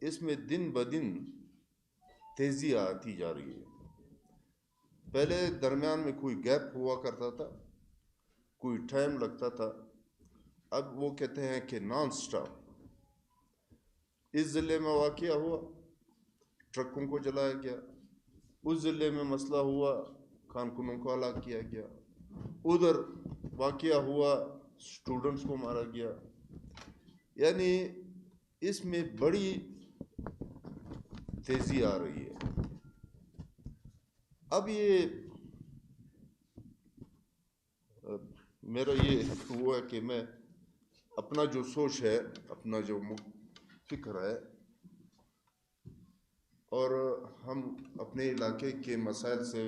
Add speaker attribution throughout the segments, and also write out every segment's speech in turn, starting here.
Speaker 1: اس میں دن بدن تیزی آتی جا رہی ہے. پہلے درمیان میں کوئی گیپ ہوا کرتا تھا، کوئی ٹائم لگتا تھا، اب وہ کہتے ہیں کہ نان سٹاپ. اس ضلع میں واقعہ ہوا، ٹرکوں کو جلایا گیا. اس ضلع میں مسئلہ ہوا، کارکنوں کو ہلاک کیا گیا. ادھر واقعہ ہوا، اسٹوڈنٹس کو مارا گیا. یعنی اس میں بڑی تیزی آ رہی ہے. اب یہ میرا یہ ہوا ہے کہ میں اپنا جو سوچ ہے، اپنا جو فکر ہے، اور ہم اپنے علاقے کے مسائل سے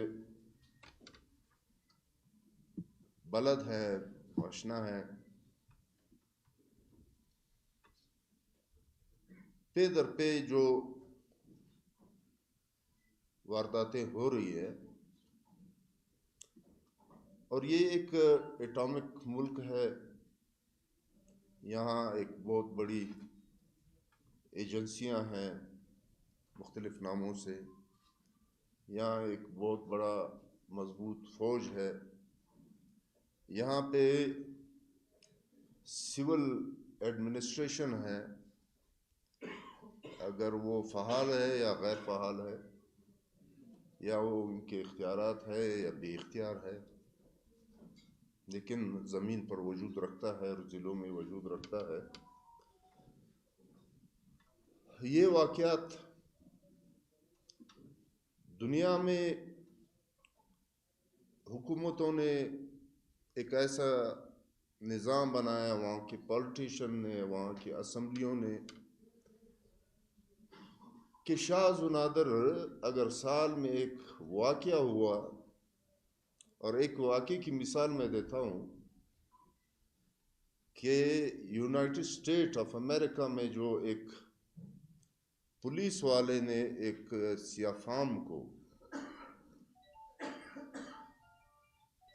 Speaker 1: بلد ہے، آشنا ہے. پے در پہ جو وارداتیں ہو رہی ہے، اور یہ ایک ایٹامک ملک ہے. یہاں ایک بہت بڑی ایجنسیاں ہیں مختلف ناموں سے. یہاں ایک بہت بڑا مضبوط فوج ہے. یہاں پہ سول ایڈمنسٹریشن ہے، اگر وہ فعال ہے یا غیر فعال ہے، یا وہ ان کے اختیارات ہے یا بے اختیار ہے، لیکن زمین پر وجود رکھتا ہے اور ضلعوں میں وجود رکھتا ہے. یہ واقعات دنیا میں حکومتوں نے ایک ایسا نظام بنایا، وہاں کے پولیٹیشن نے، وہاں کی اسمبلیوں نے، کہ شاذ و نادر اگر سال میں ایک واقعہ ہوا. اور ایک واقعے کی مثال میں دیتا ہوں کہ یونائٹڈ اسٹیٹ آف امریکہ میں جو ایک پولیس والے نے ایک سیاہ فام کو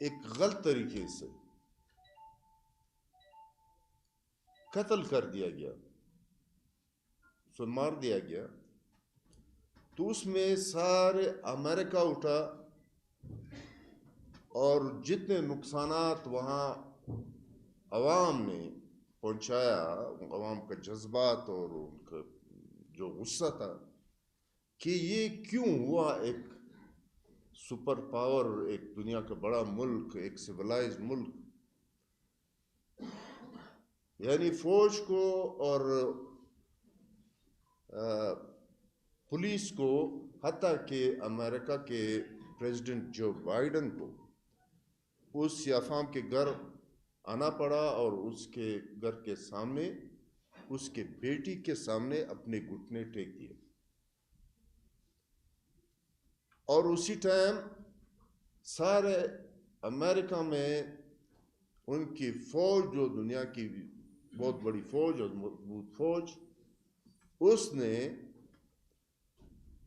Speaker 1: ایک غلط طریقے سے قتل کر دیا گیا، اسے مار دیا گیا، تو اس میں سارے امریکہ اٹھا، اور جتنے نقصانات وہاں عوام نے پہنچایا، عوام کا جذبات اور ان کا جو غصہ تھا کہ یہ کیوں ہوا. ایک سپر پاور، ایک دنیا کا بڑا ملک، ایک سویلائزڈ ملک، یعنی فوج کو اور پولیس کو، حتیٰ کہ امریکہ کے پریزیڈنٹ جو بائیڈن کو اس سیاہ فام کے گھر آنا پڑا، اور اس کے گھر کے سامنے اس کے بیٹی کے سامنے اپنے گھٹنے ٹیک دیے. اور اسی ٹائم سارے امریکہ میں ان کی فوج، جو دنیا کی بہت بڑی فوج اور مضبوط فوج، اس نے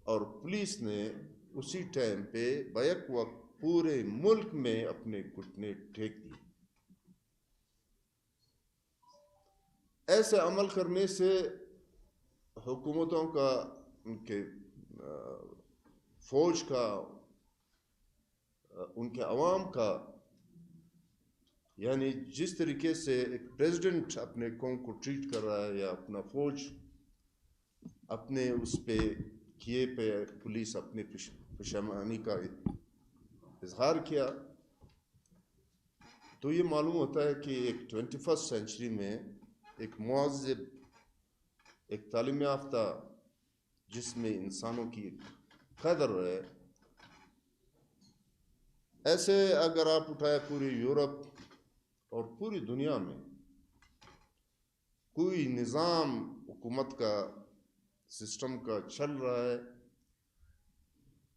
Speaker 1: اور پولیس نے اسی ٹائم پہ بیک وقت پورے ملک میں اپنے گھٹنے ٹیک دیے. ایسے عمل کرنے سے حکومتوں کا، ان کے فوج کا، ان کے عوام کا، یعنی جس طریقے سے ایک پریزیڈنٹ اپنے قوم کو ٹریٹ کر رہا ہے، یا اپنا فوج اپنے اس پہ کیے پہ پولیس اپنے پشیمانی کا اظہار کیا، تو یہ معلوم ہوتا ہے کہ ایک 21st سینچری میں ایک مہذب، ایک تعلیم یافتہ، جس میں انسانوں کی قدر ہے، ایسے اگر آپ اٹھائے پوری یورپ اور پوری دنیا میں کوئی نظام حکومت کا، سسٹم کا چل رہا ہے،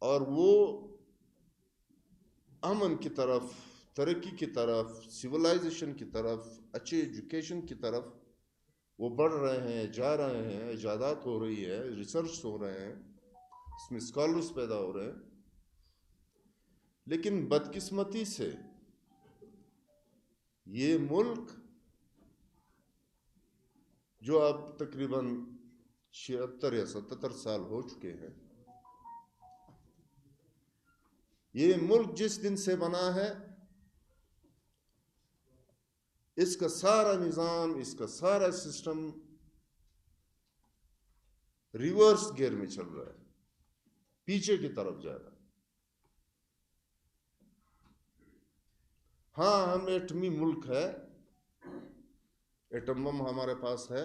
Speaker 1: اور وہ امن کی طرف، ترقی کی طرف، سویلائزیشن کی طرف، اچھی ایجوکیشن کی طرف وہ بڑھ رہے ہیں، جا رہے ہیں، ایجادات ہو رہی ہے، ریسرچ ہو رہے ہیں، اس میں اسکالرس پیدا ہو رہے ہیں، لیکن بدقسمتی سے یہ ملک جو اب تقریباً 76 یا 77 سال ہو چکے ہیں. یہ ملک جس دن سے بنا ہے اس کا سارا نظام، اس کا سارا سسٹم ریورس گیئر میں چل رہا ہے، پیچھے کی طرف جا رہا ہے. ہاں، ہم ایٹمی ملک ہے، ایٹم بم ہمارے پاس ہے.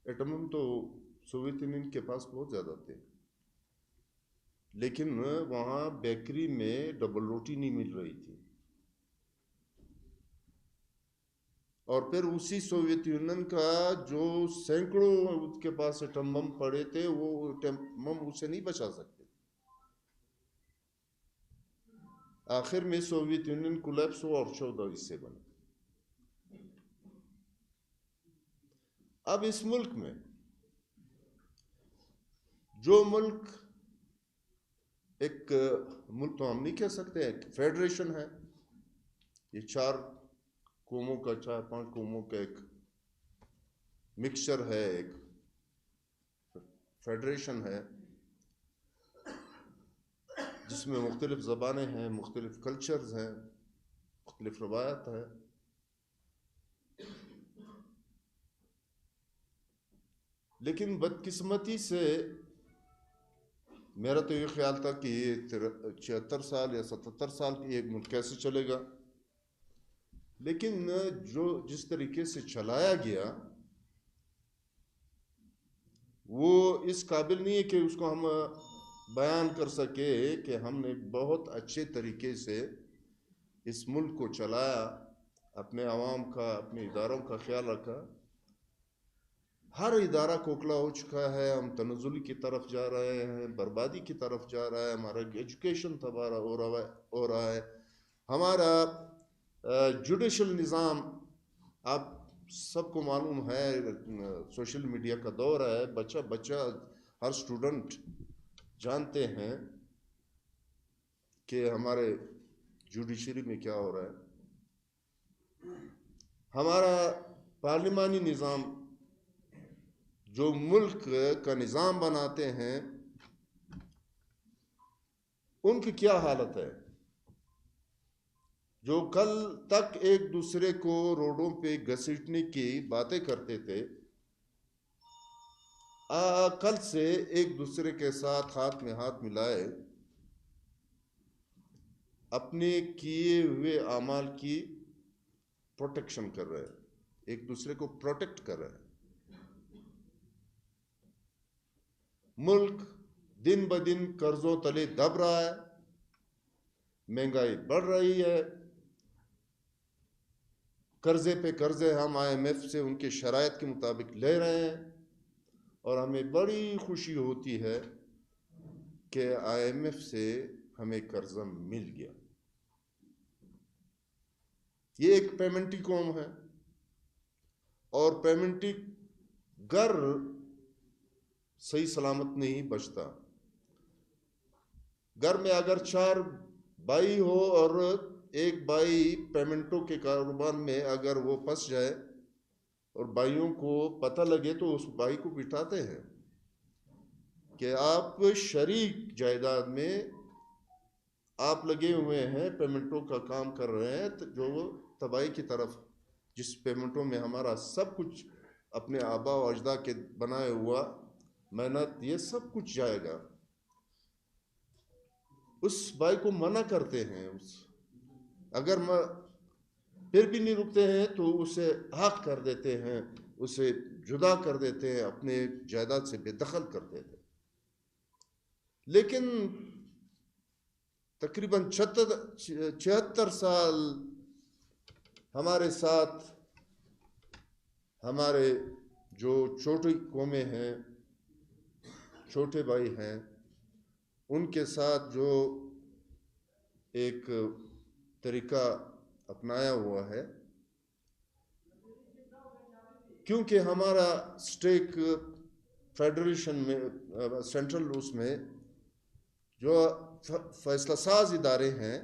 Speaker 1: ایٹم بم تو سوویت یونین کے پاس بہت زیادہ تھے، لیکن وہاں بیکری میں ڈبل روٹی نہیں مل رہی تھی. اور پھر اسی سوویت یونین کا جو سینکڑوں اس کے پاس ایٹم بم پڑے تھے، وہ ایٹم بم اسے نہیں بچا سکتے. آخر میں سوویت یونین کولیپس ہوا اور 14 حصے بنے. اب اس ملک میں جو ملک، ایک ملک تو ہم نہیں کہہ سکتے، ایک فیڈریشن ہے، یہ 4 قوموں کا، 4-5 قوموں کا ایک مکسچر ہے، ایک فیڈریشن ہے جس میں مختلف زبانیں ہیں، مختلف کلچرز ہیں، مختلف روایات ہیں. لیکن بدقسمتی سے میرا تو یہ خیال تھا کہ یہ 76 سال یا 77 سال کی ایک ملک کیسے چلے گا، لیکن جس طریقے سے چلایا گیا وہ اس قابل نہیں ہے کہ اس کو ہم بیان کر سکے کہ ہم نے بہت اچھے طریقے سے اس ملک کو چلایا، اپنے عوام کا، اپنے اداروں کا خیال رکھا. ہر ادارہ کھوکھلا ہو چکا ہے، ہم تنزلی کی طرف جا رہے ہیں، بربادی کی طرف جا رہا ہے، ہمارا ایجوکیشن تباہ ہو رہا ہے، ہمارا جوڈیشل نظام، آپ سب کو معلوم ہے، سوشل میڈیا کا دور ہے، بچہ ہر اسٹوڈنٹ جانتے ہیں کہ ہمارے جوڈیشری میں کیا ہو رہا ہے. ہمارا پارلیمانی نظام جو ملک کا نظام بناتے ہیں ان کی کیا حالت ہے، جو کل تک ایک دوسرے کو روڈوں پہ گھسیٹنے کی باتیں کرتے تھے، کل سے ایک دوسرے کے ساتھ ہاتھ میں ہاتھ ملائے اپنے کیے ہوئے اعمال کی پروٹیکشن کر رہے ہیں، ایک دوسرے کو پروٹیکٹ کر رہے ہیں. ملک دن بدن قرضوں تلے دب رہا ہے، مہنگائی بڑھ رہی ہے، قرضے پہ قرضے ہم IMF سے ان کے شرائط کے مطابق لے رہے ہیں، اور ہمیں بڑی خوشی ہوتی ہے کہ IMF سے ہمیں قرضہ مل گیا. یہ ایک پیمنٹی قوم ہے، اور پیمنٹی گھر صحیح سلامت نہیں بچتا. گھر میں اگر 4 بھائی ہو اور ایک بھائی پیمنٹوں کے کاروبار میں اگر وہ پھنس جائے اور بھائیوں کو پتہ لگے تو اس بھائی کو بٹھاتے ہیں کہ آپ شریک جائیداد میں آپ لگے ہوئے ہیں، پیمنٹوں کا کام کر رہے ہیں، جو تباہی کی طرف، جس پیمنٹوں میں ہمارا سب کچھ اپنے آبا و اجداد کے بنائے ہوا محنت، یہ سب کچھ جائے گا. اس بھائی کو منع کرتے ہیں، اگر پھر بھی نہیں رکتے ہیں تو اسے حق کر دیتے ہیں، اسے جدا کر دیتے ہیں، اپنے جائیداد سے بے دخل کر دیتے ہیں. لیکن تقریباً 76 سال ہمارے ساتھ ہمارے جو چھوٹی قومیں ہیں، چھوٹے بھائی ہیں، ان کے ساتھ جو ایک طریقہ اپنایا ہوا ہے، کیونکہ ہمارا اسٹیک فیڈریشن میں، سینٹرل اس میں جو فیصلہ ساز ادارے ہیں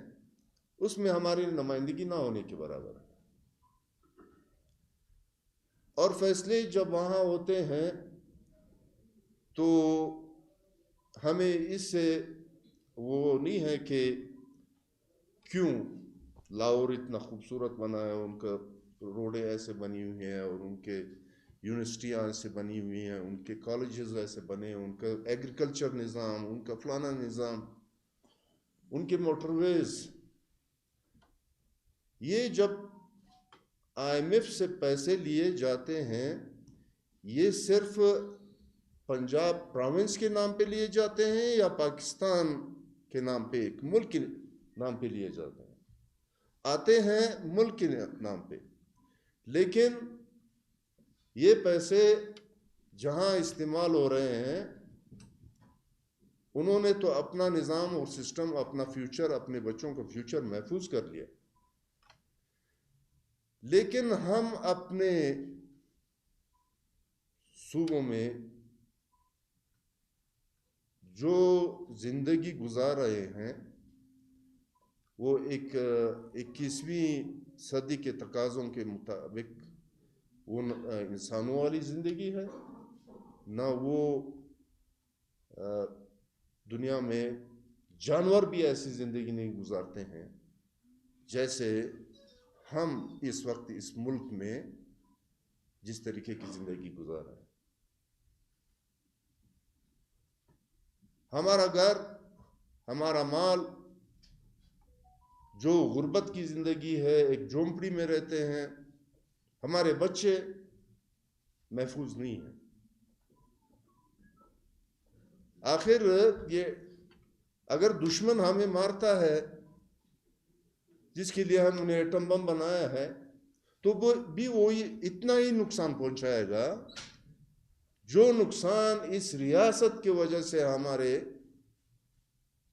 Speaker 1: اس میں ہماری نمائندگی نہ ہونے کے برابر ہے. اور فیصلے جب وہاں ہوتے ہیں تو ہمیں اس سے وہ نہیں ہے کہ کیوں لاہور اتنا خوبصورت بنا ہے، ان کا روڈیں ایسے بنی ہوئی ہیں، اور ان کے یونیورسٹیاں ایسے بنی ہوئی ہیں، ان کے کالجز ایسے بنے ہیں، ان کا ایگریکلچر نظام، ان کا فلانا نظام، ان کے موٹر ویز. یہ جب آئی ایم ایف سے پیسے لیے جاتے ہیں، یہ صرف پنجاب پروونس کے نام پہ لیے جاتے ہیں یا پاکستان کے نام پہ، ایک ملک کے نام پہ لیے جاتے ہیں؟ آتے ہیں ملک کے نام پہ، لیکن یہ پیسے جہاں استعمال ہو رہے ہیں انہوں نے تو اپنا نظام اور سسٹم، اپنا فیوچر، اپنے بچوں کا فیوچر محفوظ کر لیا، لیکن ہم اپنے صوبوں میں جو زندگی گزار رہے ہیں وہ ایک 21ویں صدی کے تقاضوں کے مطابق وہ انسانوں والی زندگی ہے، نہ وہ دنیا میں جانور بھی ایسی زندگی نہیں گزارتے ہیں جیسے ہم اس وقت اس ملک میں جس طریقے کی زندگی گزار رہے ہیں. ہمارا گھر، ہمارا مال، جو غربت کی زندگی ہے، ایک جھونپڑی میں رہتے ہیں، ہمارے بچے محفوظ نہیں ہیں. آخر یہ اگر دشمن ہمیں مارتا ہے جس کے لیے ہم نے ایٹم بم بنایا ہے تو وہ بھی وہی اتنا ہی نقصان پہنچائے گا جو نقصان اس ریاست کی وجہ سے ہمارے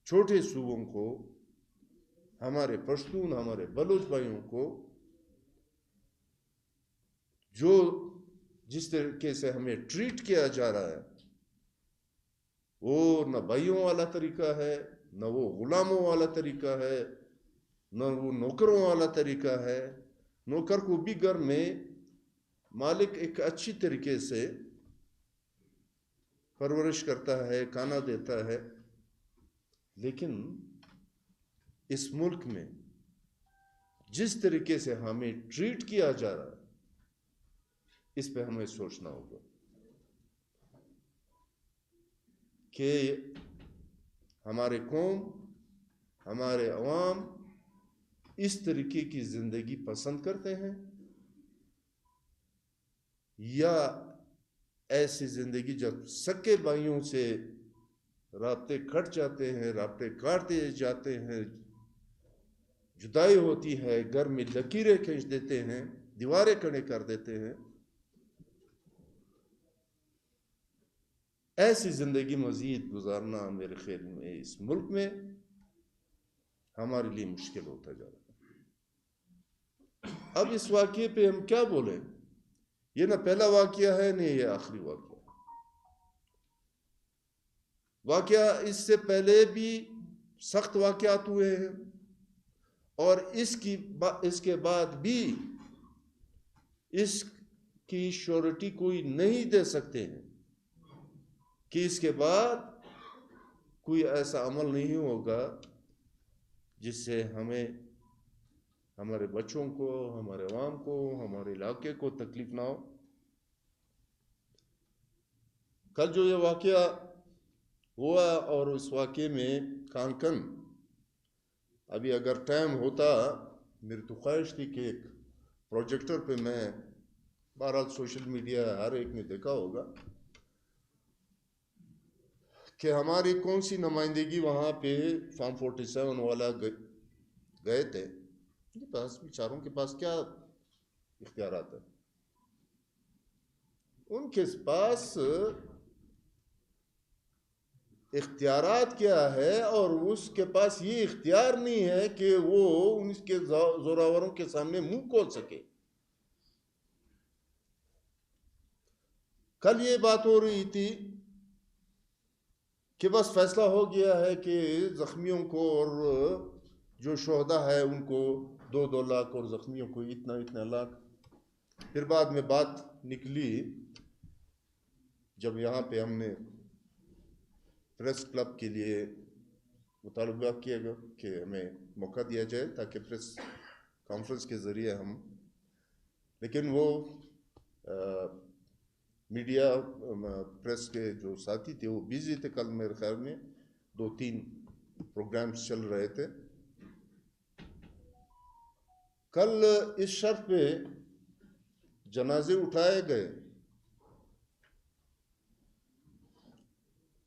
Speaker 1: چھوٹے صوبوں کو، ہمارے پشتون، ہمارے بلوچ بھائیوں کو، جو جس طریقے سے ہمیں ٹریٹ کیا جا رہا ہے وہ نہ بھائیوں والا طریقہ ہے، نہ وہ غلاموں والا طریقہ ہے، نہ وہ نوکروں والا طریقہ ہے. نوکر کو بھی گھر میں مالک ایک اچھی طریقے سے پرورش کرتا ہے، کھانا دیتا ہے، لیکن اس ملک میں جس طریقے سے ہمیں ٹریٹ کیا جا رہا ہے اس پہ ہمیں سوچنا ہوگا کہ ہمارے قوم، ہمارے عوام اس طریقے کی زندگی پسند کرتے ہیں یا ایسی زندگی جب سکے بھائیوں سے رابطے کٹ جاتے ہیں، رابطے کاٹ دیے جاتے ہیں، جدائی ہوتی ہے، گھر میں لکیریں کھینچ دیتے ہیں، دیواریں کھڑے کر دیتے ہیں، ایسی زندگی مزید گزارنا میرے خیال میں اس ملک میں ہمارے لیے مشکل ہوتا جا رہا ہے. اب اس واقعے پہ ہم کیا بولیں؟ یہ نہ پہلا واقعہ ہے نہ یہ آخری واقعہ. اس سے پہلے بھی سخت واقعات ہوئے ہیں اور اس کے بعد بھی اس کی شیورٹی کوئی نہیں دے سکتے ہیں کہ اس کے بعد کوئی ایسا عمل نہیں ہوگا جس سے ہمیں، ہمارے بچوں کو، ہمارے عوام کو، ہمارے علاقے کو تکلیف نہ ہو. کل جو یہ واقعہ ہوا اور اس واقعے میں کانکن، ابھی اگر ٹائم ہوتا میری تو خواہش تھی کہ ایک پروجیکٹر پہ میں، بہرحال سوشل میڈیا ہر ایک نے دیکھا ہوگا کہ ہماری کون سی نمائندگی وہاں پہ فارم 47 والا گئے تھے. بس بیچاروں کے پاس کیا اختیارات ہیں؟ ان کے پاس اختیارات کیا ہے؟ اور اس کے پاس یہ اختیار نہیں ہے کہ وہ ان کے زوراوروں کے سامنے منہ کھول سکے. کل یہ بات ہو رہی تھی کہ بس فیصلہ ہو گیا ہے کہ زخمیوں کو اور جو شہداء ہے ان کو 2-2 لاکھ اور زخمیوں کو اتنا لاکھ. پھر بعد میں بات نکلی جب یہاں پہ ہم نے پریس کلب کے لیے مطالبہ کیا گیا کہ ہمیں موقع دیا جائے تاکہ پریس کانفرنس کے ذریعے ہم، لیکن وہ میڈیا پریس کے جو ساتھی تھے وہ بیزی تھے. کل میرے خیال میں 2-3 پروگرامز چل رہے تھے. کل اس شرط پہ جنازے اٹھائے گئے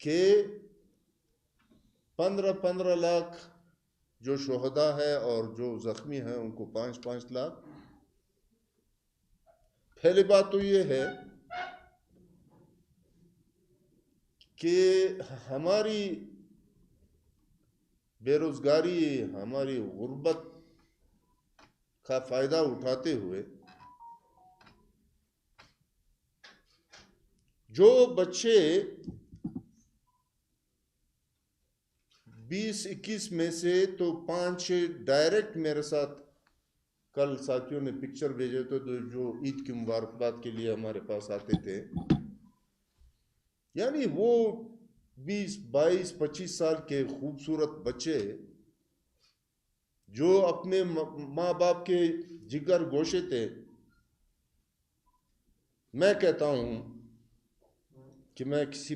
Speaker 1: کہ 15 لاکھ جو شہداء ہے اور جو زخمی ہیں ان کو 5 لاکھ. پہلی بات تو یہ ہے کہ ہماری بے روزگاری، ہماری غربت کا فائدہ اٹھاتے ہوئے جو بچے 20-21 میں سے تو 5-6 ڈائریکٹ میرے ساتھ کل ساتھیوں نے پکچر بھیجے تھے جو عید کی مبارکباد کے لیے ہمارے پاس آتے تھے. یعنی وہ 20-22-25 سال کے خوبصورت بچے جو اپنے ماں باپ کے جگر گوشے تھے. میں کہتا ہوں کہ میں کسی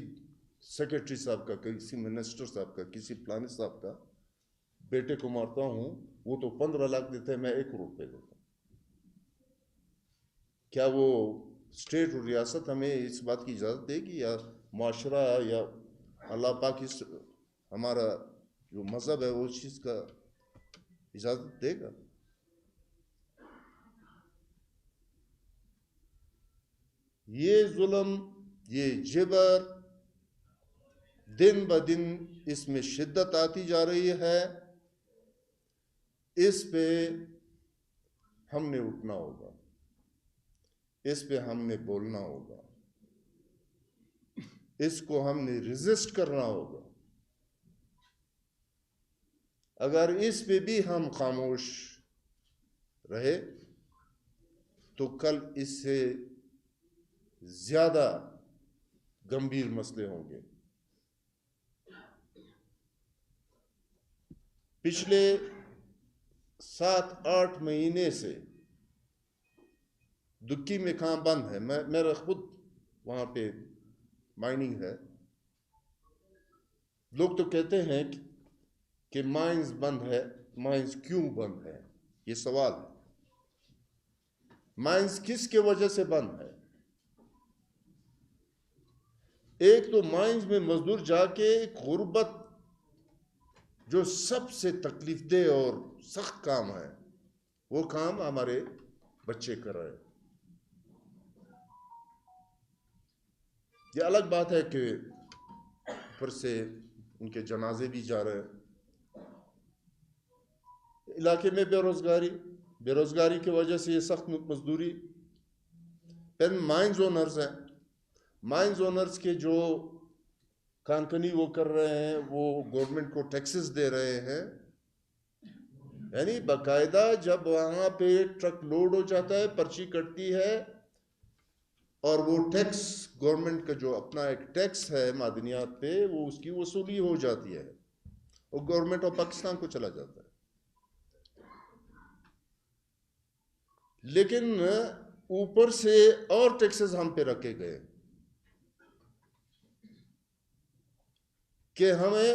Speaker 1: سیکرٹری صاحب کا، کسی منسٹر صاحب کا، کسی فلانے صاحب کا بیٹے کو مارتا ہوں، وہ تو 15 لاکھ دیتے ہیں، میں 1 کروڑ دیتا ہوں. کیا وہ اسٹیٹ اور ریاست ہمیں اس بات کی اجازت دے گی، یا معاشرہ یا اللہ پاک ہمارا جو مذہب ہے وہ اس چیز کا اجازت دے گا؟ یہ ظلم، یہ جبر دن بدن اس میں شدت آتی جا رہی ہے. اس پہ ہم نے اٹھنا ہوگا، اس پہ ہم نے بولنا ہوگا، اس کو ہم نے ریزسٹ کرنا ہوگا. اگر اس پہ بھی ہم خاموش رہے تو کل اس سے زیادہ گمبھیر مسئلے ہوں گے. پچھلے 7-8 مہینے سے دکی میں کام بند ہے. میرا خود وہاں پہ مائننگ ہے. لوگ تو کہتے ہیں کہ مائنز بند ہے. مائنز کیوں بند ہے؟ یہ سوال ہے. مائنز کس کی وجہ سے بند ہے؟ ایک تو مائنز میں مزدور جا کے غربت، جو سب سے تکلیف دہ اور سخت کام ہے، وہ کام ہمارے بچے کر رہے ہیں. یہ الگ بات ہے کہ اوپر سے ان کے جنازے بھی جا رہے ہیں. علاقے میں بے روزگاری کی وجہ سے یہ سخت مزدوری. پھر مائنز اونرز ہیں. مائنز اونرز کے جو کانکنی وہ کر رہے ہیں، وہ گورنمنٹ کو ٹیکسز دے رہے ہیں. یعنی باقاعدہ جب وہاں پہ ٹرک لوڈ ہو جاتا ہے، پرچی کٹتی ہے، اور وہ ٹیکس گورنمنٹ کا جو اپنا ایک ٹیکس ہے معدنیات پہ، وہ اس کی وصولی ہو جاتی ہے، وہ گورنمنٹ آف پاکستان کو چلا جاتا ہے. لیکن اوپر سے اور ٹیکسز ہم پہ رکھے گئے کہ ہمیں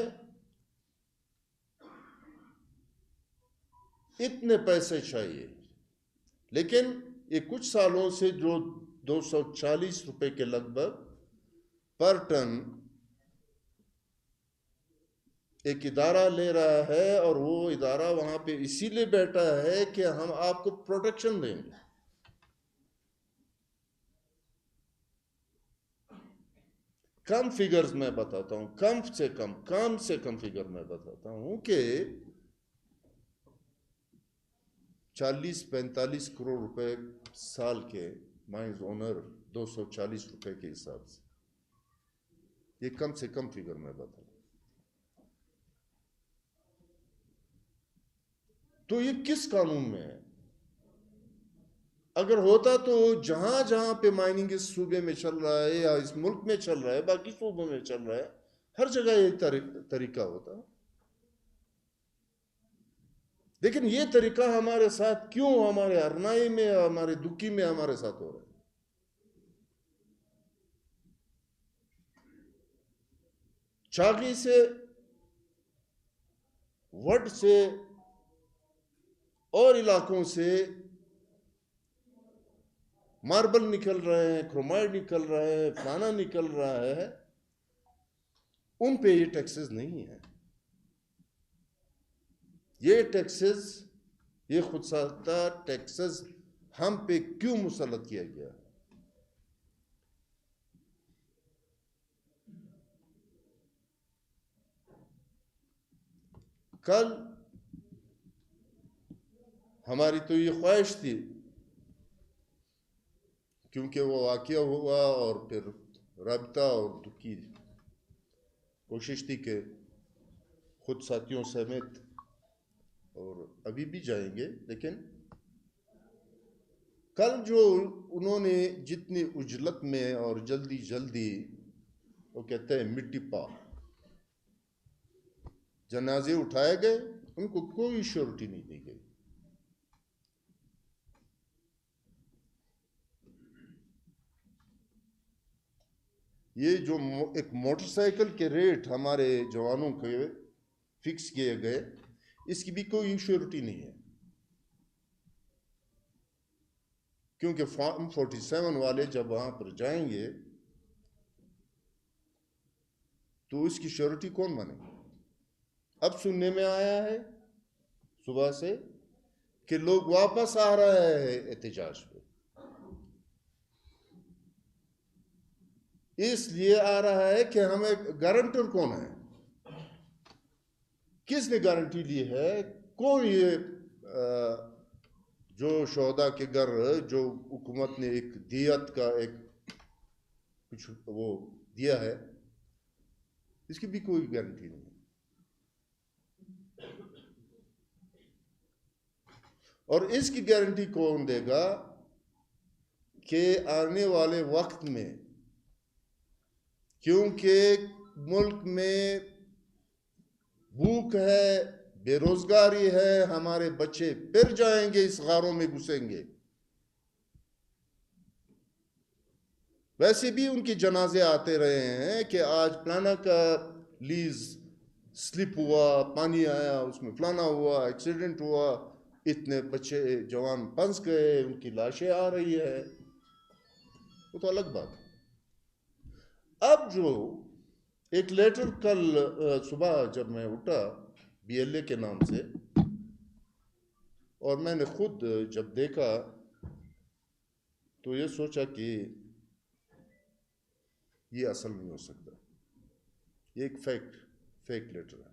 Speaker 1: اتنے پیسے چاہیے. لیکن یہ کچھ سالوں سے جو 240 روپے کے لگ بھگ پر ٹن ایک ادارہ لے رہا ہے، اور وہ ادارہ وہاں پہ اسی لیے بیٹھا ہے کہ ہم آپ کو پروٹیکشن دیں گے. کم فیگرز میں بتاتا ہوں، کم سے کم فیگر میں بتاتا ہوں کہ 40-45 کروڑ روپے سال کے مائنز اونر 240 روپے کے حساب سے، یہ کم سے کم فیگر میں بتاتا ہوں. تو یہ کس قانون میں ہے؟ اگر ہوتا تو جہاں جہاں پہ مائننگ اس صوبے میں چل رہا ہے یا اس ملک میں چل رہا ہے، باقی صوبوں میں چل رہا ہے، ہر جگہ یہ طریقہ ہوتا. لیکن یہ طریقہ ہمارے ساتھ کیوں، ہمارے ارنائی میں، ہمارے دکی میں ہمارے ساتھ ہو رہا ہے؟ چاگی سے، وڈ سے اور علاقوں سے ماربل نکل رہے ہیں، کرومائڈ نکل رہا ہے، فلانا نکل رہا ہے، ان پہ یہ ٹیکسز نہیں ہیں. یہ ٹیکسز، یہ خود ساختہ ٹیکسز ہم پہ کیوں مسلط کیا گیا؟ کل ہماری تو یہ خواہش تھی، کیونکہ وہ واقعہ ہوا اور پھر رابطہ اور دکی کوشش تھی کہ خود ساتھیوں سمیت، اور ابھی بھی جائیں گے، لیکن کل جو انہوں نے جتنی اجلت میں اور جلدی جلدی، وہ کہتے ہیں مٹی پا، جنازے اٹھائے گئے، ان کو کوئی شیورٹی نہیں دی گئی. یہ جو ایک موٹر سائیکل کے ریٹ ہمارے جوانوں کے فکس کیے گئے، اس کی بھی کوئی انشورٹی نہیں ہے، کیونکہ فارم 47 والے جب وہاں پر جائیں گے تو اس کی شیورٹی کون بنے گا؟ اب سننے میں آیا ہے صبح سے کہ لوگ واپس آ رہے ہیں احتجاج پہ. اس لیے آ رہا ہے کہ ہمیں گارنٹر کون ہے، کس نے گارنٹی لی ہے؟ کون یہ جو شہداء کے گھر، جو حکومت نے ایک دیت کا ایک کچھ وہ دیا ہے، اس کی بھی کوئی گارنٹی نہیں. اور اس کی گارنٹی کون دے گا کہ آنے والے وقت میں، کیونکہ ملک میں بھوک ہے، بے روزگاری ہے، ہمارے بچے پھر جائیں گے، اس غاروں میں گھسیں گے. ویسے بھی ان کے جنازے آتے رہے ہیں کہ آج فلانا کا لیز سلپ ہوا، پانی آیا، اس میں فلانا ہوا، ایکسیڈنٹ ہوا، اتنے بچے جوان پھنس گئے، ان کی لاشیں آ رہی ہے، وہ تو الگ بات ہے. اب جو ایک لیٹر کل صبح جب میں اٹھا بی ایل اے کے نام سے، اور میں نے خود جب دیکھا تو یہ سوچا کہ یہ اصل نہیں ہو سکتا، یہ ایک فیک لیٹر ہے.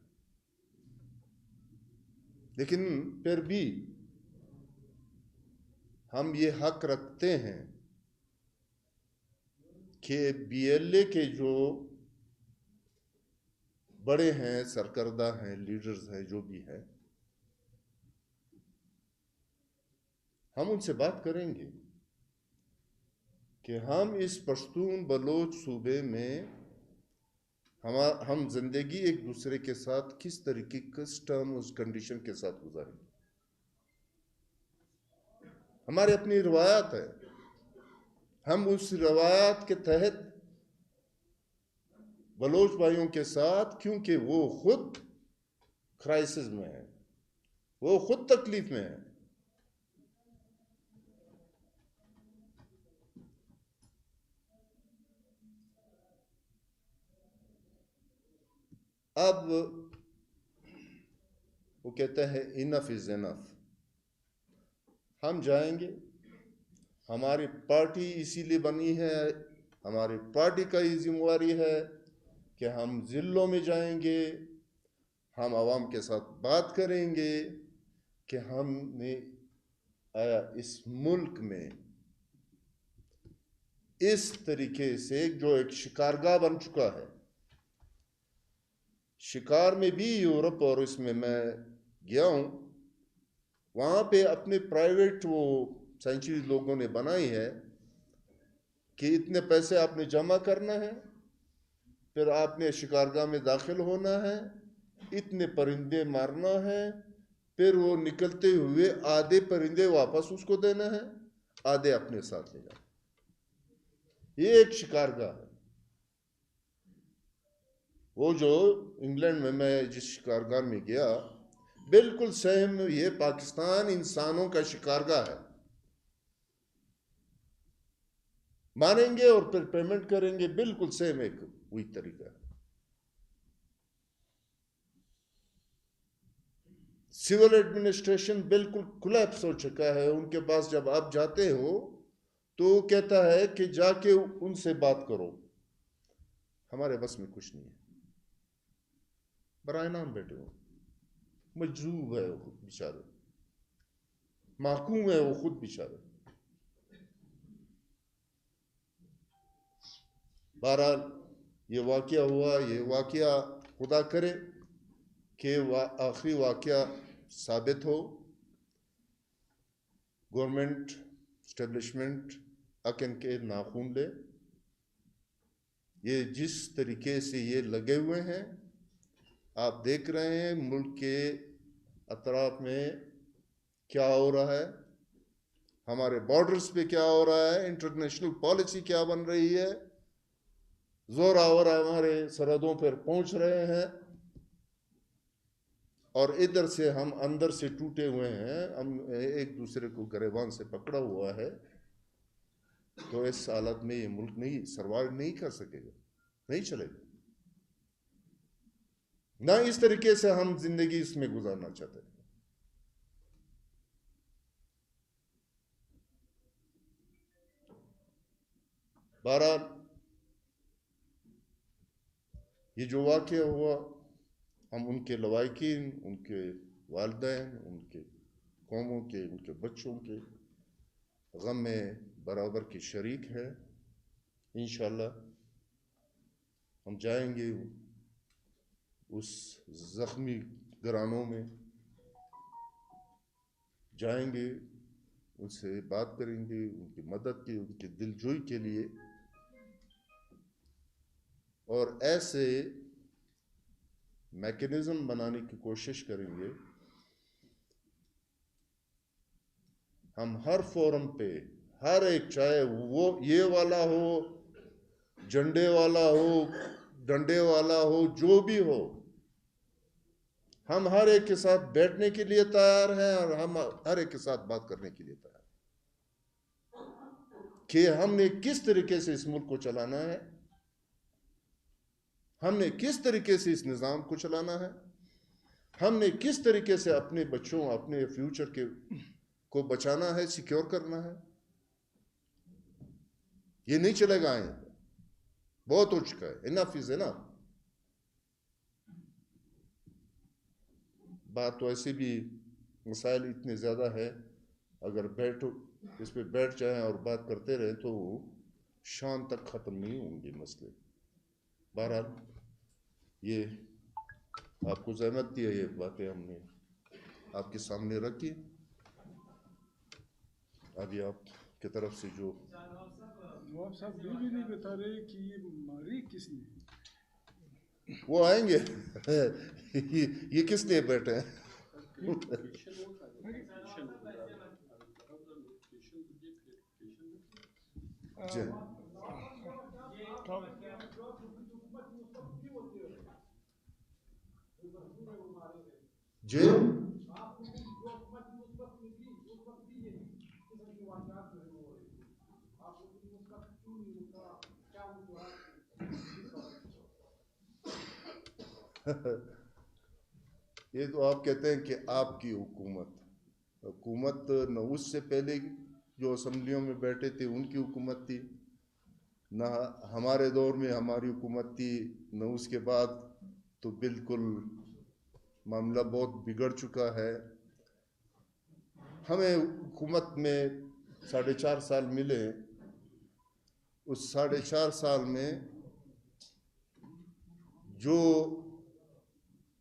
Speaker 1: لیکن پھر بھی ہم یہ حق رکھتے ہیں کہ بی ایل اے کے جو بڑے ہیں، سرکردہ ہیں، لیڈرز ہیں، جو بھی ہیں، ہم ان سے بات کریں گے کہ ہم اس پشتون بلوچ صوبے میں ہم زندگی ایک دوسرے کے ساتھ کس طریقے کس ٹرم اس کنڈیشن کے ساتھ گزاریں گے. ہماری اپنی روایات ہے، ہم اس روایات کے تحت بلوچ بھائیوں کے ساتھ، کیونکہ وہ خود کرائسس میں ہیں، وہ خود تکلیف میں ہیں. اب وہ کہتا ہے انف از انف، ہم جائیں گے. ہماری پارٹی اسی لیے بنی ہے، ہماری پارٹی کا یہ ذمہ داری ہے کہ ہم ضلعوں میں جائیں گے، ہم عوام کے ساتھ بات کریں گے کہ ہم نے آیا اس ملک میں اس طریقے سے جو ایک شکارگاہ بن چکا ہے. شکار میں بھی یورپ اور اس میں گیا ہوں، وہاں پہ اپنے پرائیویٹ وہ سینچری لوگوں نے بنائی ہے کہ اتنے پیسے آپ نے جمع کرنا ہے، پھر آپ نے شکارگاہ میں داخل ہونا ہے، اتنے پرندے مارنا ہے، پھر وہ نکلتے ہوئے آدھے پرندے واپس اس کو دینا ہے، آدھے اپنے ساتھ لے جانا۔ یہ ایک شکارگاہ ہے۔ وہ جو انگلینڈ میں جس شکارگاہ میں گیا، بالکل سیم یہ پاکستان انسانوں کا شکارگاہ ہے۔ مانیں گے اور پھر پیمنٹ کریں گے، بالکل سیم ایک وہی طریقہ ہے۔ سول ایڈمنسٹریشن بالکل کولیپس ہو چکا ہے ان کے پاس۔ جب آپ جاتے ہو تو وہ کہتا ہے کہ جا کے ان سے بات کرو، ہمارے بس میں کچھ نہیں ہے۔ برائے نام بیٹھے ہو، مجذوب ہے وہ خود بیچارے، محکوم ہے وہ خود بیچارے۔ بہرحال یہ واقعہ ہوا، یہ واقعہ خدا کرے کہ آخری واقعہ ثابت ہو، گورنمنٹ اسٹیبلشمنٹ اکن کے ناخون لے۔ یہ جس طریقے سے یہ لگے ہوئے ہیں، آپ دیکھ رہے ہیں ملک کے اطراف میں کیا ہو رہا ہے، ہمارے بارڈرز پہ کیا ہو رہا ہے، انٹرنیشنل پالیسی کیا بن رہی ہے، زور آور ہمارے سرحدوں پر پہنچ رہے ہیں، اور ادھر سے ہم اندر سے ٹوٹے ہوئے ہیں، ہم ایک دوسرے کو گریبان سے پکڑا ہوا ہے۔ تو اس حالت میں یہ ملک نہیں سروائیو نہیں کر سکے گا، نہیں چلے گا۔ نہ اس طریقے سے ہم زندگی اس میں گزارنا چاہتے ہیں۔ بہرحال یہ جو واقعہ ہوا، ہم ان کے لواحقین، ان کے والدین، ان کے قوموں کے، ان کے بچوں کے غم میں برابر کی شریک ہے۔ انشاءاللہ ہم جائیں گے اس زخمی گرانوں میں، جائیں گے، ان سے بات کریں گے، ان کی مدد کی، ان کی دلجوئی کے لیے، اور ایسے میکنزم بنانے کی کوشش کریں گے۔ ہم ہر فورم پہ، ہر ایک، چاہے وہ یہ والا ہو، جھنڈے والا ہو، ڈنڈے والا ہو، جو بھی ہو، ہم ہر ایک کے ساتھ بیٹھنے کے لیے تیار ہیں، اور ہم ہر ایک کے ساتھ بات کرنے کے لیے تیار ہیں کہ ہم نے کس طریقے سے اس ملک کو چلانا ہے، ہم نے کس طریقے سے اس نظام کو چلانا ہے، ہم نے کس طریقے سے اپنے بچوں، اپنے فیوچر کو بچانا ہے، سیکیور کرنا ہے۔ یہ نہیں چلے گا، بہت ہو چکا ہے، انف از انف۔ بات تو ایسے بھی مسائل اتنے زیادہ ہے، اگر اس پہ بیٹھ جائیں اور بات کرتے رہیں تو شام تک ختم نہیں ہوں گے مسئلے۔ بہرحال یہ آپ کو زحمت دی ہے، یہ باتیں ہم نے آپ کے سامنے رکھی۔ ابھی آپ کی طرف سے جو
Speaker 2: نواب صاحب یہ بھی نہیں بتا رہے کہ یہ ماری کس نے؟
Speaker 1: وہ آئیں گے، یہ کس لیے بیٹھے ہیں؟ جی جی یہ تو آپ کہتے ہیں کہ آپ کی حکومت نہ اس سے پہلے جو اسمبلیوں میں بیٹھے تھے ان کی حکومت تھی، نہ ہمارے دور میں ہماری حکومت تھی، نہ اس کے بعد، تو بالکل معاملہ بہت بگڑ چکا ہے۔ ہمیں حکومت میں 4.5 سال ملے، اس 4.5 سال میں جو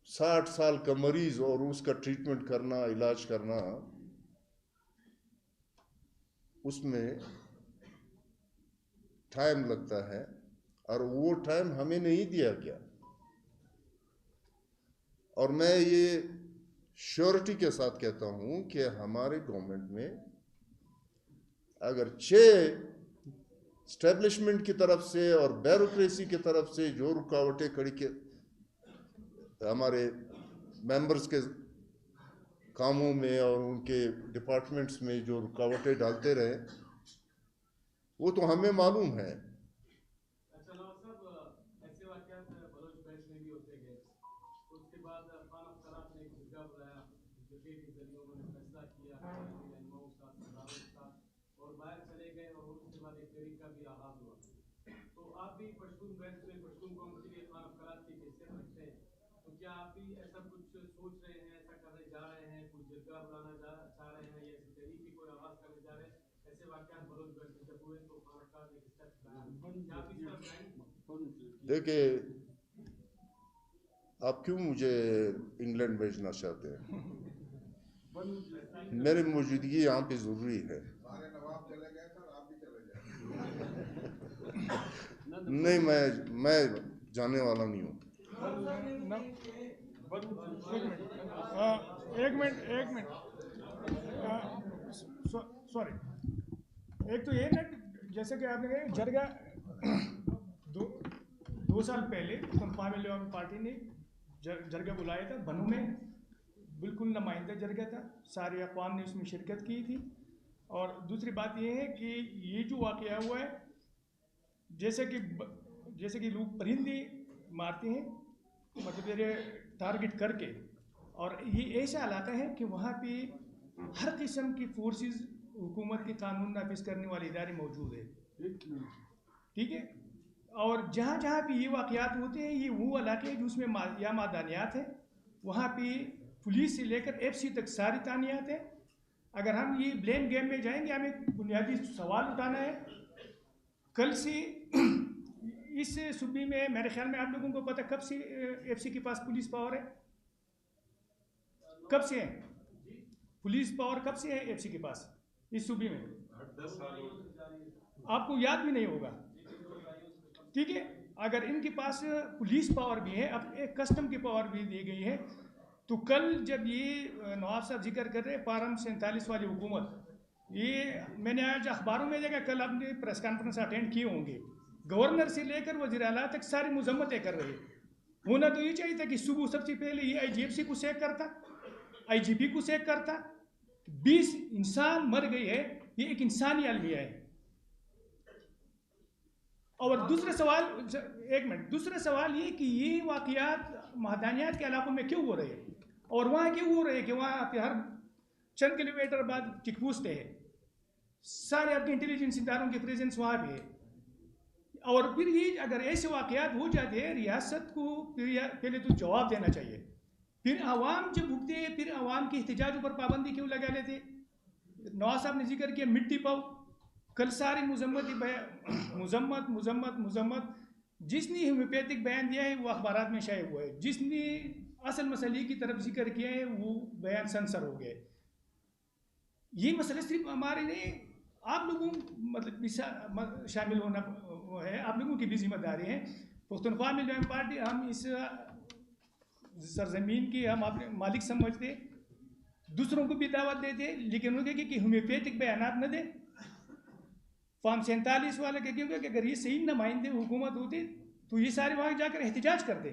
Speaker 1: 60 سال کا مریض اور اس کا ٹریٹمنٹ کرنا، علاج کرنا، اس میں ٹائم لگتا ہے اور وہ ٹائم ہمیں نہیں دیا گیا. اور میں یہ شیورٹی کے ساتھ کہتا ہوں کہ ہمارے گورنمنٹ میں اگر 6 اسٹیبلشمنٹ کی طرف سے اور بیوروکریسی کی طرف سے جو رکاوٹیں کھڑی کے ہمارے ممبرز کے کاموں میں اور ان کے ڈپارٹمنٹس میں جو رکاوٹیں ڈالتے رہے وہ تو ہمیں معلوم ہے.
Speaker 3: اچھا نواز صاحب ایسے واقعات بلوچ بیلٹ میں بھی ہوتے گئے. اس کے بعد خان افطرات نے ایک جرگہ بلایا جرگے کے ذریعے انہوں نے فیصلہ کیا رہنماؤں کے ساتھ سرداروں کے ساتھ اور باہر چلے گئے اور اس کے بعد ایک تحریک کا بھی آغاز ہوا. تو آپ بھی پشتون بیلٹ میں پشتون قوم کے لیے خان افطرات کی حیثیت رکھتے ہیں, تو کیا آپ بھی ایسا کچھ سوچ رہے ہیں, ایسا کرنے جا رہے ہیں, کوئی جرگہ بلانا چاہ رہے ہیں یا ایسی تحریک کی کوئی آغاز کرنے جا رہے ہیں؟ ایسے واقعات بلوچ بیلٹ میں جب ہوئے تو خان افطرات نے کس طرح کیا آپ اس طرف جائیں؟
Speaker 1: دیکھیں, آپ کیوں مجھے انگلینڈ بھیجنا چاہتے ہیں؟ میری موجودگی یہاں پہ ضروری ہے. نہیں, میں جانے والا نہیں ہوں.
Speaker 4: ایک منٹ سوری. ایک تو یہ نا جیسے کہ آپ نے کہا جرگہ 2 سال پہلے پختونخوا لیبر پارٹی نے جرگہ بلایا تھا بنو میں, بالکل نمائندہ جرگہ تھا, سارے اقوام نے اس میں شرکت کی تھی. اور دوسری بات یہ ہے کہ یہ جو واقعہ ہوا ہے جیسے کہ لوگ پرندے مارتے ہیں مطلب ٹارگٹ کر کے, اور یہ ایسا علاقہ ہے کہ وہاں پہ ہر قسم کی فورسز حکومت کے قانون نافذ کرنے والے ادارے موجود ہیں, ٹھیک ہے. اور جہاں جہاں پہ یہ واقعات ہوتے ہیں یہ وہ علاقے جس میں یا معدنیات ہیں, وہاں پہ پولیس سے لے کر ایف سی تک ساری تعینات ہیں. اگر ہم یہ بلیم گیم میں جائیں گے ہمیں بنیادی سوال اٹھانا ہے. کل سے اس صوبے میں میرے خیال میں آپ لوگوں کو پتہ کب سے ایف سی کے پاس پولیس پاور ہے؟ کب سے ہے پولیس پاور؟ کب سے ہے ایف سی کے پاس اس صوبے میں؟
Speaker 3: 10 سال
Speaker 4: آپ کو یاد بھی نہیں ہوگا, ٹھیک ہے. اگر ان کے پاس پولیس پاور بھی ہے, اب ایک کسٹم کی پاور بھی دی گئی ہے, تو کل جب یہ نواب صاحب ذکر کر رہے پارم 47 والی حکومت, یہ میں نے آج اخباروں میں دیکھا, کل آپ نے پریس کانفرنس اٹینڈ کیے ہوں گے, گورنر سے لے کر وزیر اعلیٰ تک ساری مذمتیں کر رہے. ہونا تو یہ چاہیے تھا کہ صبح سب سے پہلے یہ آئی جی ایف سی کو سیک کرتا, آئی جی پی کو سیک کرتا. 20 انسان مر گئی ہے, یہ ایک انسانی المیہ ہے. اور دوسرا سوال یہ کہ یہ واقعات معدنیات کے علاقوں میں کیوں ہو رہے ہیں, اور وہاں کیوں ہو رہے ہیں کہ وہاں پہ ہر چند کلو میٹر بعد چیک پوسٹ ہے, سارے آپ کے انٹیلیجنس اداروں کی پریزنس وہاں پہ ہے. اور پھر یہ اگر ایسے واقعات ہو جاتے ہیں, ریاست کو پہلے تو جواب دینا چاہیے. پھر عوام جب بھگتے ہیں, پھر عوام کے احتجاجوں پر پابندی کیوں لگا لیتے؟ نواز صاحب نے ذکر کیا مٹی پاؤ, کل ساری مذمت جس نے ہومیوپیتھک بیان دیا ہے وہ اخبارات میں شائع ہوا ہے, جس نے اصل مسئلے کی طرف ذکر کیا ہے وہ بیان سنسر ہو گئے. یہ مسئلہ صرف ہمارے نہیں, آپ لوگوں مطلب شامل ہونا ہے, آپ لوگوں کی بھی ذمہ داری ہے. پختونخوا لیبر پارٹی ہم اس سرزمین کی ہم اپنے مالک سمجھتے, دوسروں کو بھی دعوت دیتے, لیکن وہ کہ ہومیوپیتھک بیانات نہ دیں. فارم 47 والا کہ کیونکہ اگر یہ صحیح نمائندے حکومت ہوتے تو یہ سارے وہاں جا کر احتجاج کرتے.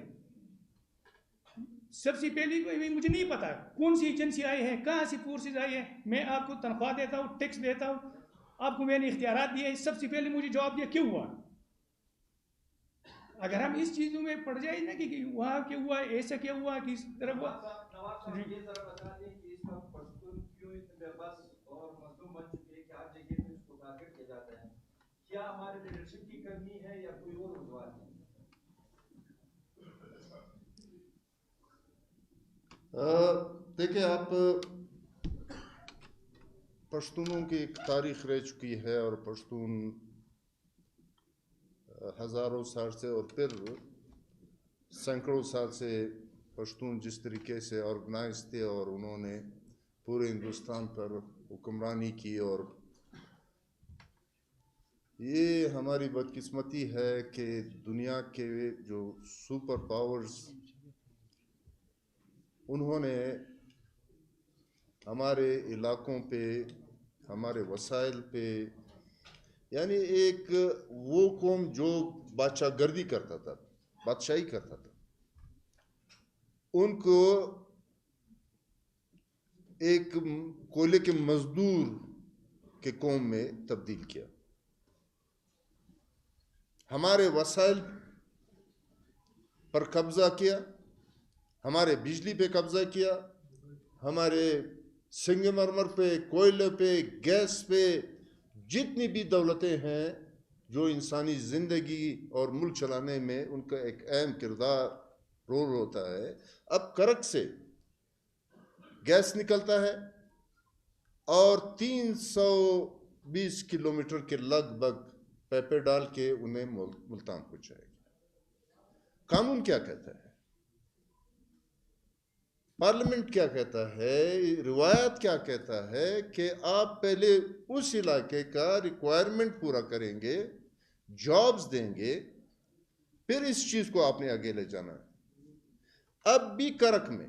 Speaker 4: سب سے پہلی مجھے نہیں پتا کون سی ایجنسی آئی ہے, کہاں سے فورسز آئی ہے. میں آپ کو تنخواہ دیتا ہوں, ٹیکس دیتا ہوں, آپ کو میں نے اختیارات دیے, سب سے پہلے مجھے جواب دیا کیوں ہوا. اگر ہم اس چیزوں میں پڑ جائیں نا کہ وہاں کیا ہوا, ایسا کیا ہوا, کس طرح ہوا.
Speaker 5: یہ ذرا بتا دیں کہ اس وقت پشتون کیوں اتنے بے بس اور مظلوم بن چکے ہیں کہ ہر جگہ پہ اس کو ٹارگٹ کیا جاتا ہے؟ کیا ہمارے لیڈرشپ کی کمی ہے یا کوئی اور وجوہات ہے؟
Speaker 1: دیکھیں, آپ پشتونوں کی ایک تاریخ رہ چکی ہے, اور پشتون ہزاروں سال سے اور پھر سینکڑوں سال سے پشتون جس طریقے سے آرگنائز تھے اور انہوں نے پورے ہندوستان پر حکمرانی کی اور یہ ہماری بدقسمتی ہے کہ دنیا کے جو سپر پاورز انہوں نے ہمارے علاقوں پہ، ہمارے وسائل پہ، یعنی ایک وہ قوم جو بادشاہ گردی کرتا تھا، بادشاہی کرتا تھا، ان کو ایک کوئلے کے مزدور کے قوم میں تبدیل کیا، ہمارے وسائل پر قبضہ کیا، ہمارے بجلی پہ قبضہ کیا، ہمارے سنگ مرمر پہ، کوئلے پہ، گیس پہ، جتنی بھی دولتیں ہیں جو انسانی زندگی اور ملک چلانے میں ان کا ایک اہم کردار رول ہوتا ہے، اب کرک سے گیس نکلتا ہے اور 320 کلومیٹر کے لگ بھگ پیپے ڈال کے انہیں ملتان پہنچائے گا۔ قانون کیا کہتا ہے؟ پارلیمنٹ کیا کہتا ہے؟ روایت کیا کہتا ہے کہ آپ پہلے اس علاقے کا ریکوائرمنٹ پورا کریں گے، جابز دیں گے، پھر اس چیز کو آپ نے آگے لے جانا ہے۔ اب بھی کرک میں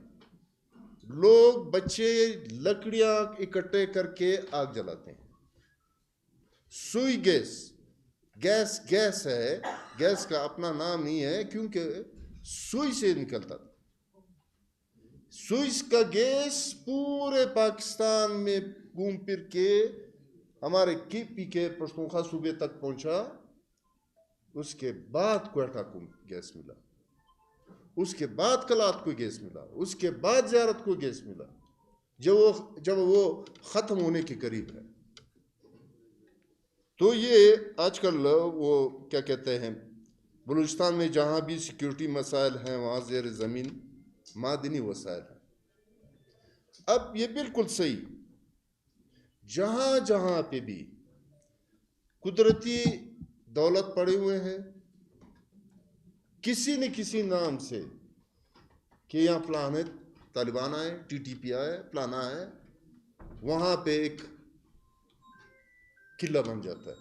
Speaker 1: لوگ، بچے لکڑیاں اکٹھے کر کے آگ جلاتے ہیں۔ سوئی گیس ہے، گیس کا اپنا نام نہیں ہے کیونکہ سوئی سے نکلتا تھا۔ سوئس کا گیس پورے پاکستان میں گھوم پھر کے ہمارے KP کے پشتونخوا صوبے تک پہنچا، اس کے بعد کوئٹہ کو گیس ملا، اس کے بعد کلات کو گیس ملا، اس کے بعد زیارت کو گیس ملا، جب وہ ختم ہونے کے قریب ہے۔ تو یہ آج کل وہ کیا کہتے ہیں، بلوچستان میں جہاں بھی سیکیورٹی مسائل ہیں وہاں زیر زمین معدنی وسائل ہیں۔ اب یہ بالکل صحیح، جہاں جہاں پہ بھی قدرتی دولت پڑے ہوئے ہیں، کسی نہ کسی نام سے کہ یہاں فلاں طالبان آئے، TTP آئے، فلانا آئے، وہاں پہ ایک قلعہ بن جاتا ہے۔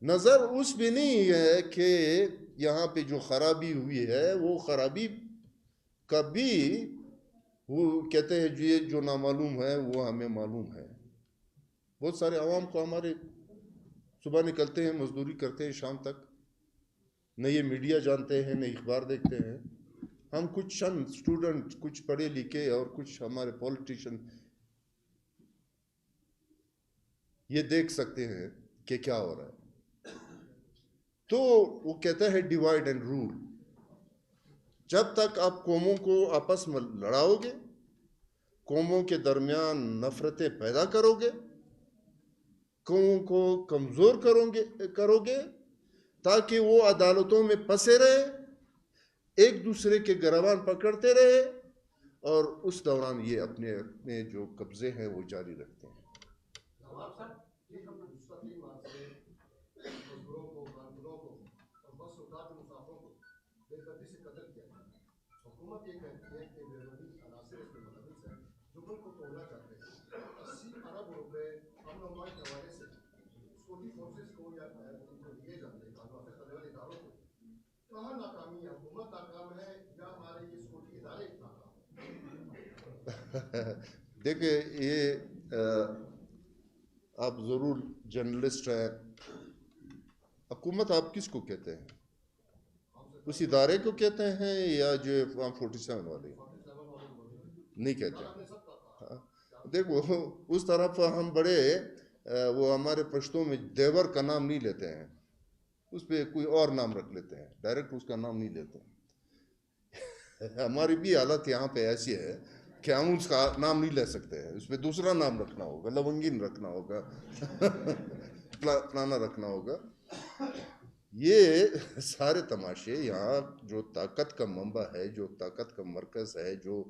Speaker 1: نظر اس بھی نہیں ہے کہ یہاں پہ جو خرابی ہوئی ہے وہ خرابی کبھی، وہ کہتے ہیں جو نامعلوم ہے وہ ہمیں معلوم ہے۔ بہت سارے عوام کو ہمارے صبح نکلتے ہیں، مزدوری کرتے ہیں شام تک، نہ یہ میڈیا جانتے ہیں، نہ اخبار دیکھتے ہیں۔ ہم کچھ چند اسٹوڈنٹ، کچھ پڑھے لکھے اور کچھ ہمارے پولیٹیشین یہ دیکھ سکتے ہیں کہ کیا ہو رہا ہے۔ تو وہ کہتا ہے ڈیوائڈ اینڈ رول۔ جب تک آپ قوموں کو آپس میں لڑاؤ گے، قوموں کے درمیان نفرتیں پیدا کرو گے، قوموں کو کمزور کرو گے تاکہ وہ عدالتوں میں پھنسے رہے، ایک دوسرے کے گریبان پکڑتے رہے، اور اس دوران یہ اپنے جو قبضے ہیں وہ جاری رکھتے ہیں۔ مزدوروں کو، کارکنوں کو اور بس اوقات مسافروں کو بے دردی سے قتل کیا جاتا ہے۔ حکومت یہ کہتی ہے کہ بیرونی عناصر اس میں ملوث ہیں جو ملک کو توڑنا چاہتے ہیں۔ 80 ارب روپے امن و امان کے حوالے سے سکیورٹی فورسز کو یا ان کو دیے جاتے ہیں، قانون نافذ کرنے والے اداروں کو۔ کہاں ناکامی ہے؟ حکومت ناکام ہے یا ہمارے یہ سکیورٹی ادارے ناکام ہیں؟ دیکھیں، یہ آپ ضرور جرنلسٹ ہیں، حکومت آپ کس کو کہتے ہیں؟ اس ادارے کو کہتے ہیں یا جو فارم 47 والے نہیں کہتے ہیں؟ دیکھو، اس طرف ہم بڑے وہ ہمارے پشتوں میں دیور کا نام نہیں لیتے ہیں، اس پہ کوئی اور نام رکھ لیتے ہیں، ڈائریکٹ اس کا نام نہیں لیتے ہیں۔ ہماری بھی حالت یہاں پہ ایسی ہے کہ ہم اس کا نام نہیں لے سکتے ہیں، اس پہ دوسرا نام رکھنا ہوگا، لونگین رکھنا ہوگا، پلانا رکھنا ہوگا۔ یہ سارے تماشے یہاں جو طاقت کا منبع ہے، جو طاقت کا مرکز ہے، جو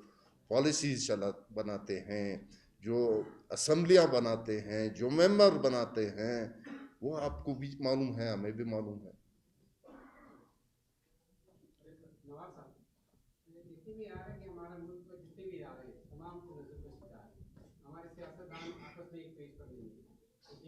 Speaker 1: پالیسیز بناتے ہیں، جو اسمبلیاں بناتے ہیں، جو ممبر بناتے ہیں، وہ آپ کو بھی معلوم ہے، ہمیں بھی معلوم ہے۔
Speaker 6: نواز صاحب، دیکھنے میں آ رہا ہے کہ ہمارا ملک میں جتنے بھی ادارے ہیں تمام کو نظر میں سکھا ہے، ہمارے سیاستدان آپس میں ایک پیج پر نہیں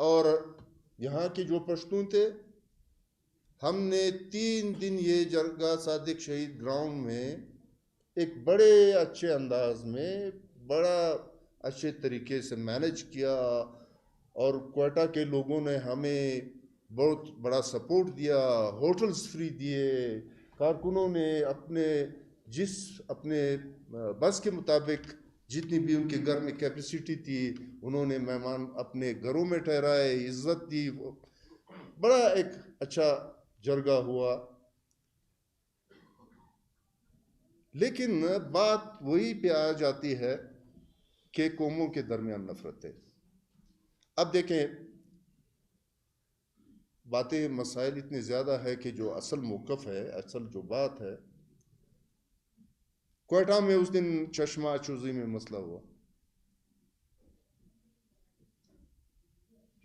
Speaker 1: اور یہاں کے جو پشتون تھے، ہم نے 3 دن یہ جرگہ صادق شہید گراؤنڈ میں ایک بڑے اچھے انداز میں بڑا اچھے طریقے سے مینج کیا، اور کوئٹہ کے لوگوں نے ہمیں بہت بڑا سپورٹ دیا، ہوٹلز فری دیے، کارکنوں نے اپنے بس کے مطابق جتنی بھی ان کے گھر میں کیپیسٹی تھی انہوں نے مہمان اپنے گھروں میں ٹھہرائے، عزت دی، بڑا ایک اچھا جرگہ ہوا۔ لیکن بات وہی پہ آ جاتی ہے کہ قوموں کے درمیان نفرتیں۔ اب دیکھیں، باتیں مسائل اتنے زیادہ ہے کہ جو اصل موقف ہے، اصل جو بات ہے، کوئٹہ میں اس دن چشمہ چوزی میں مسئلہ ہوا۔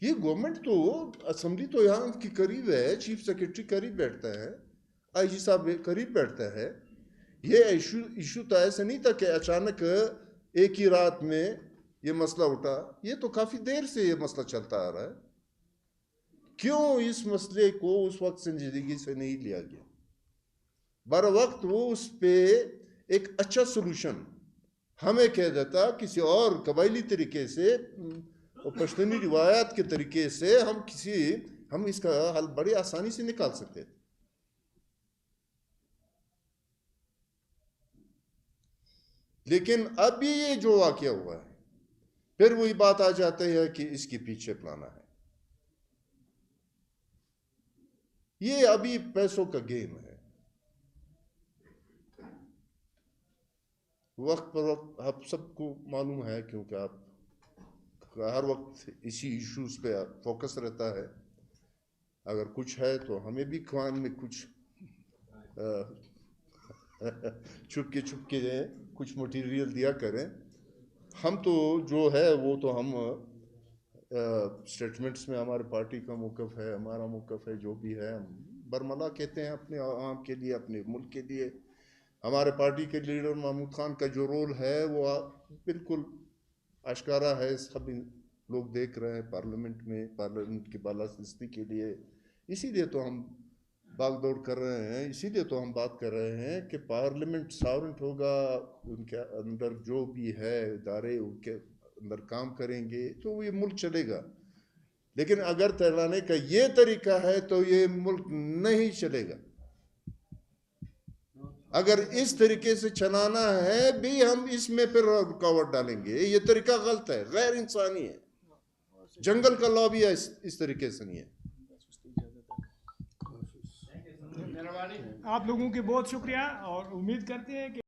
Speaker 1: یہ گورنمنٹ تو اسمبلی تو یہاں کی قریب ہے، چیف سیکرٹری قریب بیٹھتا ہے، آئی جی صاحب قریب بیٹھتا ہے۔ یہ ایشو تو ایسا نہیں تھا کہ اچانک ایک ہی رات میں یہ مسئلہ اٹھا، یہ تو کافی دیر سے یہ مسئلہ چلتا آ رہا ہے۔ کیوں اس مسئلے کو اس وقت سنجیدگی سے نہیں لیا گیا؟ بر وقت وہ اس پہ ایک اچھا سلوشن ہمیں کہہ دیتا، کسی اور قبائلی طریقے سے، پشتونی روایات کے طریقے سے ہم اس کا حل بڑی آسانی سے نکال سکتے تھے۔ لیکن اب بھی یہ جو واقعہ ہوا ہے، پھر وہی بات آ جاتی ہے کہ اس کے پیچھے پلانا ہے۔ یہ ابھی پیسوں کا گیم ہے۔ وقت پر وقت آپ سب کو معلوم ہے، کیونکہ آپ ہر وقت اسی ایشوز پہ فوکس رہتا ہے۔ اگر کچھ ہے تو ہمیں بھی خوان میں کچھ چھپ کے کچھ مٹیریل دیا کریں۔ ہم تو جو ہے وہ تو ہم سٹیٹمنٹس میں ہمارے پارٹی کا موقف ہے، ہمارا موقف ہے، جو بھی ہے ہم برملا کہتے ہیں اپنے عوام کے لیے، اپنے ملک کے لیے۔ ہمارے پارٹی کے لیڈر محمود خان کا جو رول ہے وہ بالکل اشکارا ہے، سب لوگ دیکھ رہے ہیں پارلیمنٹ میں، پارلیمنٹ کی بالادستی کے لیے۔ اسی لیے تو ہم بھاگ دوڑ کر رہے ہیں، اسی لیے تو ہم بات کر رہے ہیں کہ پارلیمنٹ ساورنٹ ہوگا، ان کے اندر جو بھی ہے ادارے ان کے اندر کام کریں گے تو یہ ملک چلے گا۔ لیکن اگر چلانے کا یہ طریقہ ہے تو یہ ملک نہیں چلے گا۔ اگر اس طریقے سے چلانا ہے بھی، ہم اس میں پھر رکاوٹ ڈالیں گے۔ یہ طریقہ غلط ہے، غیر انسانی ہے، جنگل کا لا بھی اس طریقے سے نہیں ہے۔
Speaker 4: آپ لوگوں کے بہت شکریہ، اور امید کرتے ہیں کہ